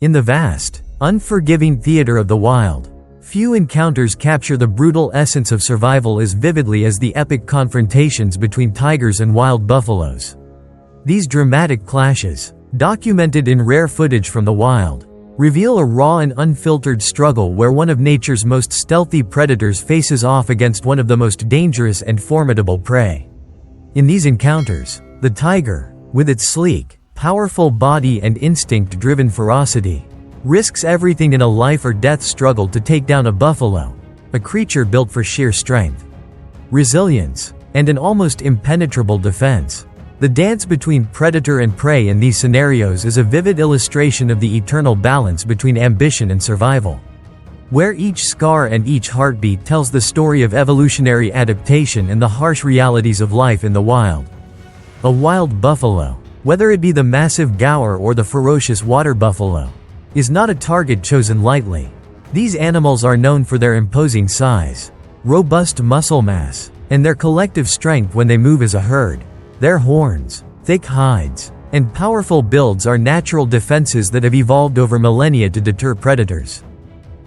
In the vast, unforgiving theater of the wild, few encounters capture the brutal essence of survival as vividly as the epic confrontations between tigers and wild buffaloes. These dramatic clashes, documented in rare footage from the wild, reveal a raw and unfiltered struggle where one of nature's most stealthy predators faces off against one of the most dangerous and formidable prey. In these encounters, the tiger, with its sleek, powerful body and instinct-driven ferocity, risks everything in a life-or-death struggle to take down a buffalo, a creature built for sheer strength, resilience, and an almost impenetrable defense. The dance between predator and prey in these scenarios is a vivid illustration of the eternal balance between ambition and survival, where each scar and each heartbeat tells the story of evolutionary adaptation and the harsh realities of life in the wild. A wild buffalo, whether it be the massive gaur or the ferocious water buffalo, is not a target chosen lightly. These animals are known for their imposing size, robust muscle mass, and their collective strength when they move as a herd. Their horns, thick hides, and powerful builds are natural defenses that have evolved over millennia to deter predators.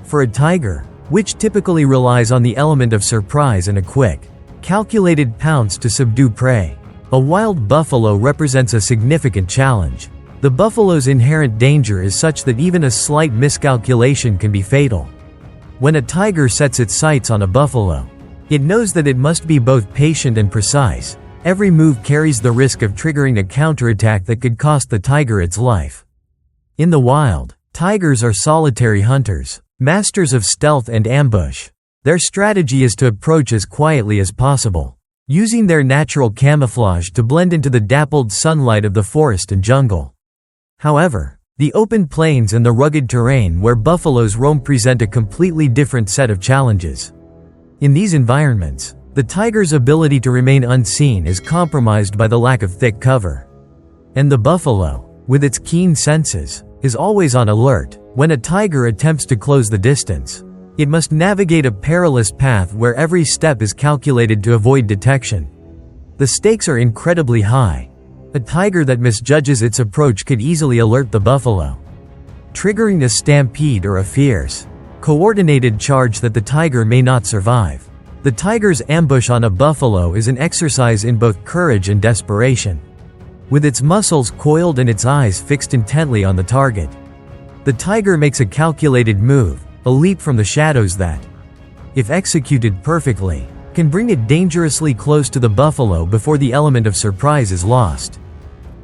For a tiger, which typically relies on the element of surprise and a quick, calculated pounce to subdue prey, a wild buffalo represents a significant challenge. The buffalo's inherent danger is such that even a slight miscalculation can be fatal. When a tiger sets its sights on a buffalo, it knows that it must be both patient and precise. Every move carries the risk of triggering a counterattack that could cost the tiger its life. In the wild, tigers are solitary hunters, masters of stealth and ambush. Their strategy is to approach as quietly as possible, using their natural camouflage to blend into the dappled sunlight of the forest and jungle. However, the open plains and the rugged terrain where buffaloes roam present a completely different set of challenges. In these environments, the tiger's ability to remain unseen is compromised by the lack of thick cover. And the buffalo, with its keen senses, is always on alert. When a tiger attempts to close the distance, it must navigate a perilous path where every step is calculated to avoid detection. The stakes are incredibly high. A tiger that misjudges its approach could easily alert the buffalo, triggering a stampede or a fierce, coordinated charge that the tiger may not survive. The tiger's ambush on a buffalo is an exercise in both courage and desperation. With its muscles coiled and its eyes fixed intently on the target, the tiger makes a calculated move, a leap from the shadows that, if executed perfectly, can bring it dangerously close to the buffalo before the element of surprise is lost.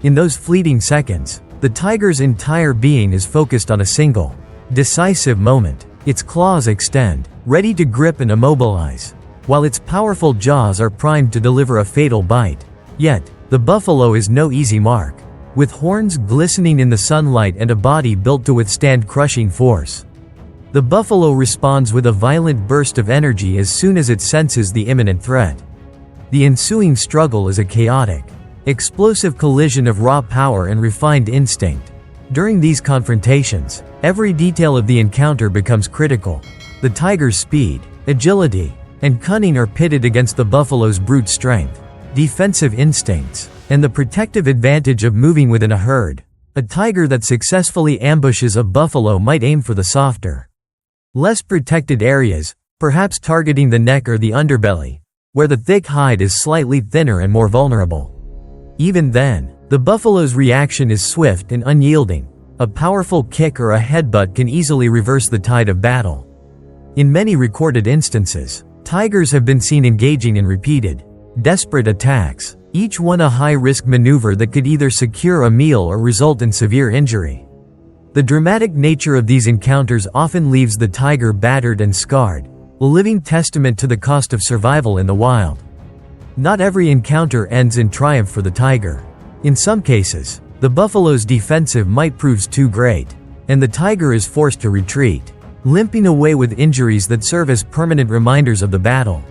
In those fleeting seconds, the tiger's entire being is focused on a single, decisive moment. Its claws extend, ready to grip and immobilize, while its powerful jaws are primed to deliver a fatal bite. Yet, the buffalo is no easy mark. With horns glistening in the sunlight and a body built to withstand crushing force, the buffalo responds with a violent burst of energy as soon as it senses the imminent threat. The ensuing struggle is a chaotic, explosive collision of raw power and refined instinct. During these confrontations, every detail of the encounter becomes critical. The tiger's speed, agility, and cunning are pitted against the buffalo's brute strength, defensive instincts, and the protective advantage of moving within a herd. A tiger that successfully ambushes a buffalo might aim for the softer, less protected areas, perhaps targeting the neck or the underbelly, where the thick hide is slightly thinner and more vulnerable. Even then, the buffalo's reaction is swift and unyielding. A powerful kick or a headbutt can easily reverse the tide of battle. In many recorded instances, tigers have been seen engaging in repeated, desperate attacks, each one a high-risk maneuver that could either secure a meal or result in severe injury. The dramatic nature of these encounters often leaves the tiger battered and scarred, a living testament to the cost of survival in the wild. Not every encounter ends in triumph for the tiger. In some cases, the buffalo's defensive might prove too great, and the tiger is forced to retreat, limping away with injuries that serve as permanent reminders of the battle.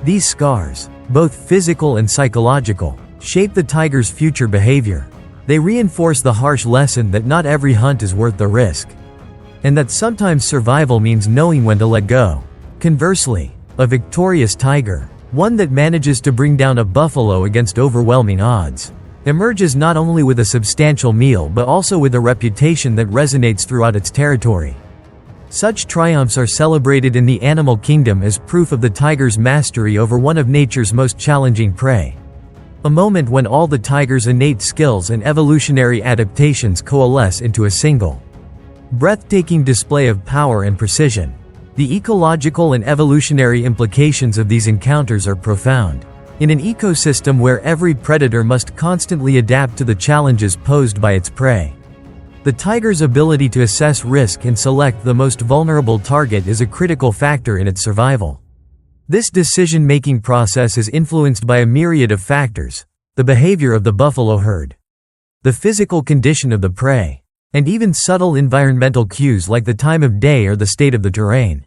These scars, both physical and psychological, shape the tiger's future behavior. They reinforce the harsh lesson that not every hunt is worth the risk, and that sometimes survival means knowing when to let go. Conversely, a victorious tiger, one that manages to bring down a buffalo against overwhelming odds, emerges not only with a substantial meal but also with a reputation that resonates throughout its territory. Such triumphs are celebrated in the animal kingdom as proof of the tiger's mastery over one of nature's most challenging prey. A moment when all the tiger's innate skills and evolutionary adaptations coalesce into a single, breathtaking display of power and precision. The ecological and evolutionary implications of these encounters are profound. In an ecosystem where every predator must constantly adapt to the challenges posed by its prey, the tiger's ability to assess risk and select the most vulnerable target is a critical factor in its survival. This decision-making process is influenced by a myriad of factors: the behavior of the buffalo herd, the physical condition of the prey, and even subtle environmental cues like the time of day or the state of the terrain.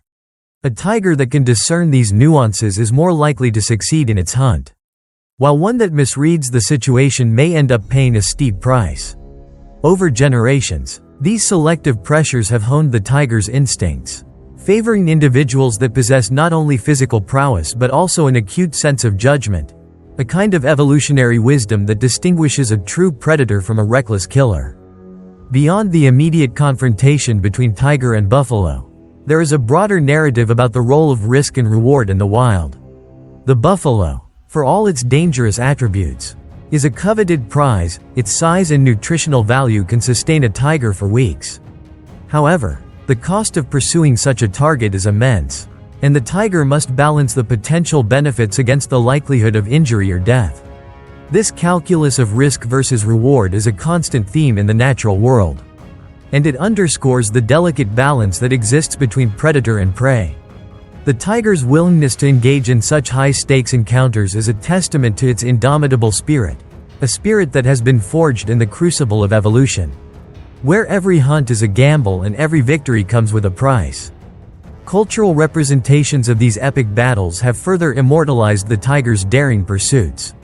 A tiger that can discern these nuances is more likely to succeed in its hunt, while one that misreads the situation may end up paying a steep price. Over generations, these selective pressures have honed the tiger's instincts, favoring individuals that possess not only physical prowess but also an acute sense of judgment, a kind of evolutionary wisdom that distinguishes a true predator from a reckless killer. Beyond the immediate confrontation between tiger and buffalo, there is a broader narrative about the role of risk and reward in the wild. The buffalo, for all its dangerous attributes, is a coveted prize. Its size and nutritional value can sustain a tiger for weeks. However, the cost of pursuing such a target is immense, and the tiger must balance the potential benefits against the likelihood of injury or death. This calculus of risk versus reward is a constant theme in the natural world, and it underscores the delicate balance that exists between predator and prey. The tiger's willingness to engage in such high-stakes encounters is a testament to its indomitable spirit, a spirit that has been forged in the crucible of evolution, where every hunt is a gamble and every victory comes with a price. Cultural representations of these epic battles have further immortalized the tiger's daring pursuits.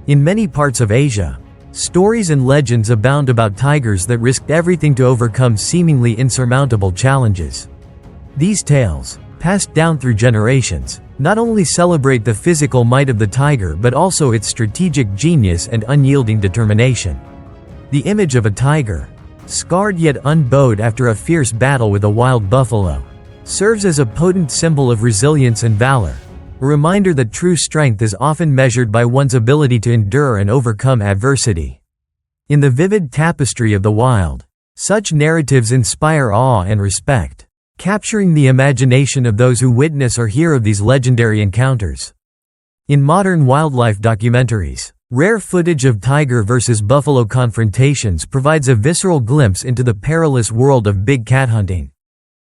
In many parts of Asia, stories and legends abound about tigers that risked everything to overcome seemingly insurmountable challenges. These tales, passed down through generations, not only celebrate the physical might of the tiger but also its strategic genius and unyielding determination. The image of a tiger, scarred yet unbowed after a fierce battle with a wild buffalo, serves as a potent symbol of resilience and valor, a reminder that true strength is often measured by one's ability to endure and overcome adversity. In the vivid tapestry of the wild, such narratives inspire awe and respect, capturing the imagination of those who witness or hear of these legendary encounters. In modern wildlife documentaries, rare footage of tiger versus buffalo confrontations provides a visceral glimpse into the perilous world of big cat hunting.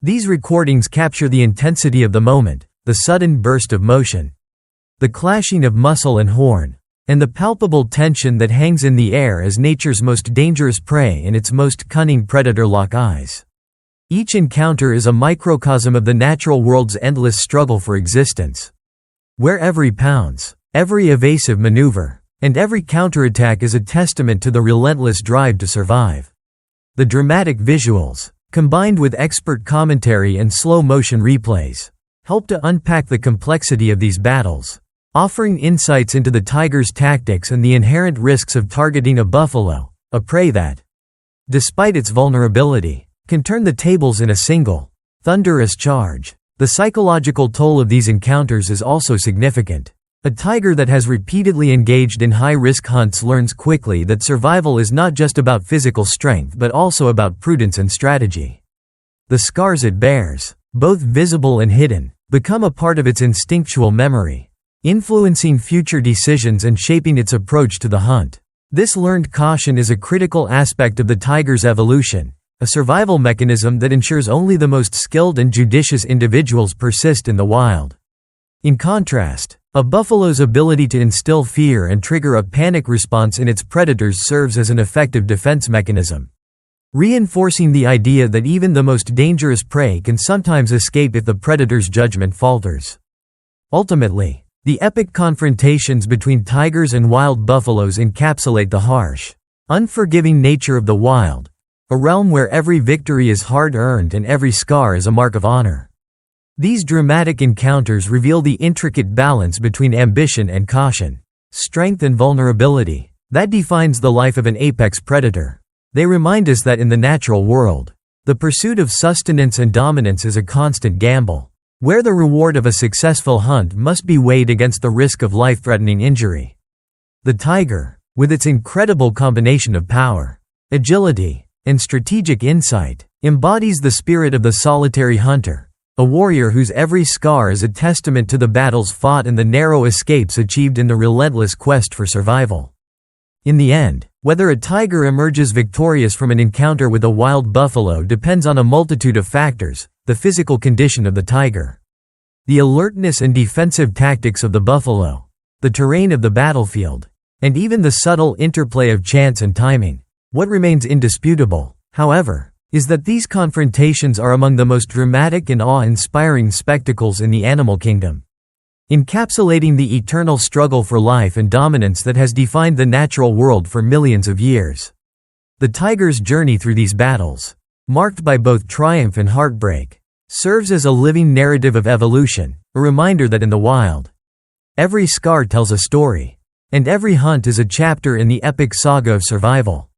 These recordings capture the intensity of the moment, the sudden burst of motion, the clashing of muscle and horn, and the palpable tension that hangs in the air as nature's most dangerous prey and its most cunning predator lock eyes. Each encounter is a microcosm of the natural world's endless struggle for existence, where every pounce, every evasive maneuver, and every counterattack is a testament to the relentless drive to survive. The dramatic visuals, combined with expert commentary and slow-motion replays, help to unpack the complexity of these battles, offering insights into the tiger's tactics and the inherent risks of targeting a buffalo, a prey that, despite its vulnerability, can turn the tables in a single, thunderous charge. The psychological toll of these encounters is also significant. A tiger that has repeatedly engaged in high-risk hunts learns quickly that survival is not just about physical strength but also about prudence and strategy. The scars it bears, both visible and hidden, become a part of its instinctual memory, influencing future decisions and shaping its approach to the hunt. This learned caution is a critical aspect of the tiger's evolution, a survival mechanism that ensures only the most skilled and judicious individuals persist in the wild. In contrast, a buffalo's ability to instill fear and trigger a panic response in its predators serves as an effective defense mechanism, reinforcing the idea that even the most dangerous prey can sometimes escape if the predator's judgment falters. Ultimately, the epic confrontations between tigers and wild buffaloes encapsulate the harsh, unforgiving nature of the wild, a realm where every victory is hard-earned and every scar is a mark of honor. These dramatic encounters reveal the intricate balance between ambition and caution, strength and vulnerability, That defines the life of an apex predator. They remind us that in the natural world, the pursuit of sustenance and dominance is a constant gamble, where the reward of a successful hunt must be weighed against the risk of life-threatening injury. The tiger, with its incredible combination of power, agility, and strategic insight, embodies the spirit of the solitary hunter, a warrior whose every scar is a testament to the battles fought and the narrow escapes achieved in the relentless quest for survival. In the end, whether a tiger emerges victorious from an encounter with a wild buffalo depends on a multitude of factors: the physical condition of the tiger, the alertness and defensive tactics of the buffalo, the terrain of the battlefield, and even the subtle interplay of chance and timing. What remains indisputable, however, is that these confrontations are among the most dramatic and awe-inspiring spectacles in the animal kingdom, encapsulating the eternal struggle for life and dominance that has defined the natural world for millions of years. The tiger's journey through these battles, marked by both triumph and heartbreak, serves as a living narrative of evolution, a reminder that in the wild, every scar tells a story, and every hunt is a chapter in the epic saga of survival.